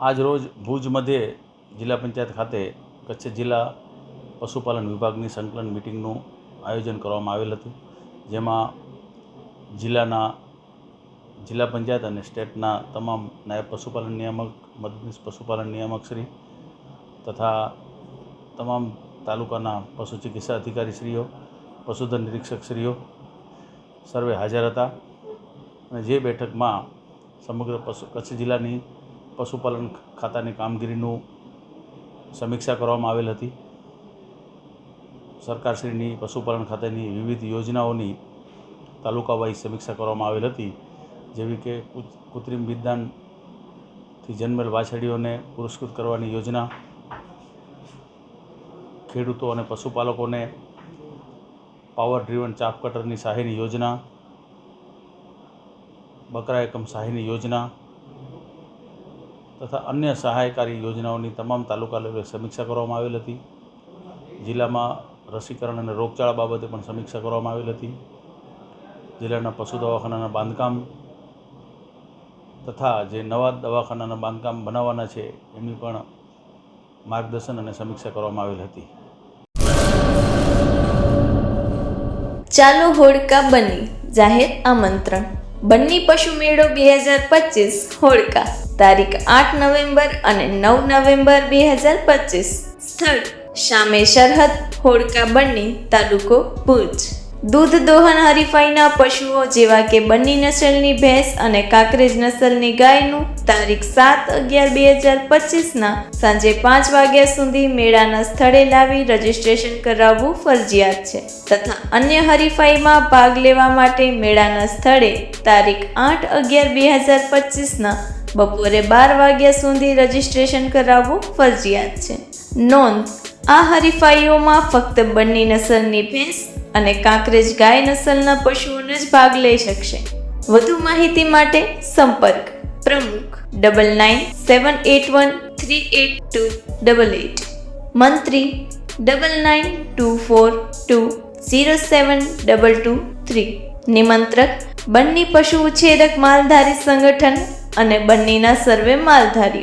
આજ રોજ ભુજ મધ્યે જિલ્લા પંચાયત ખાતે કચ્છ જિલ્લા પશુપાલન વિભાગની સંકલન મિટિંગનું આયોજન કરવામાં આવેલ હતું, જેમાં જિલ્લા પંચાયત અને સ્ટેટના તમામ નાયબ પશુપાલન નિયામક, મદદનીશ પશુપાલન નિયામક શ્રી તથા તમામ તાલુકાના પશુ ચિકિત્સા અધિકારીશ્રીઓ, પશુધન નિરીક્ષકશ્રીઓ સર્વે હાજર હતા. અને જે બેઠકમાં સમગ્ર કચ્છ જિલ્લાની પશુપાલન ખાતાની કામગીરીનું સમીક્ષા કરવામાં આવેલ હતી. સરકારશ્રીની પશુપાલન ખાતાની વિવિધ યોજનાઓની તાલુકા વાઇઝ સમીક્ષા કરવામાં આવેલ હતી, જેવી કે કૃત્રિમ બીજદાનથી જન્મેલ વાછડીઓને પુરસ્કૃત કરવાની યોજના, ખેડૂતો અને પશુપાલકોને પાવર ડ્રીવન ચાફ કટરની સહાયની યોજના, બકરા એકમ સહાયની યોજના તથા અન્ય સહાયકારી યોજનાઓની તમામ તાલુકા લેવલે સમીક્ષા કરવામાં આવેલ હતી. જિલ્લામાં રસીકરણ અને રોગચાળા બાબતે પણ સમીક્ષા કરવામાં આવેલ હતી. જિલ્લાના પશુ દવાખાનાના બાંધકામ તથા જે નવા દવાખાનાના બાંધકામ બનાવવાના છે એમની પણ માર્ગદર્શન અને સમીક્ષા કરવામાં આવેલ હતી. ચાલો હોડકા બન્ની જાહેર આમંત્રણ. બન્ની પશુ મેળો 2025 હોડકા, તારીખ 8 નવેમ્બર અને 9 નવેમ્બર 2025. સ્થળ સામે સરહદ, હોડકા બન્ની, તાલુકો ભુજ. દૂધ દોહન હરીફાઈના પશુઓ જેવા કે બન્ની નસલની ભેંસ અને કાંકરેજ નસલની ગાયનું તારીખ 7/11/2025ના સાંજે 5 વાગ્યા સુધી મેળાના સ્થળે લાવી રજીસ્ટ્રેશન કરાવવું ફરજિયાત છે તથા અન્ય હરીફાઈમાં ભાગ લેવા માટે મેળાના સ્થળે તારીખ 8/11/2025ના બપોરે 12 વાગ્યા સુધી રજીસ્ટ્રેશન કરાવવું ફરજિયાત છે. નોંધ: આ હરીફાઈઓમાં ફક્ત બન્ની નસલની ભેંસ અને કાંકરેજ ગાય નસલના પશુઓને જ ભાગ લઈ શકશે. વધુ માહિતી માટે સંપર્ક પ્રમુખ 9978138288, મંત્રી 9924207223, નિમંત્રક બન્ની પશુ ઉછેરક માલધારી સંગઠન અને બન્નીના સર્વે માલધારીઓ.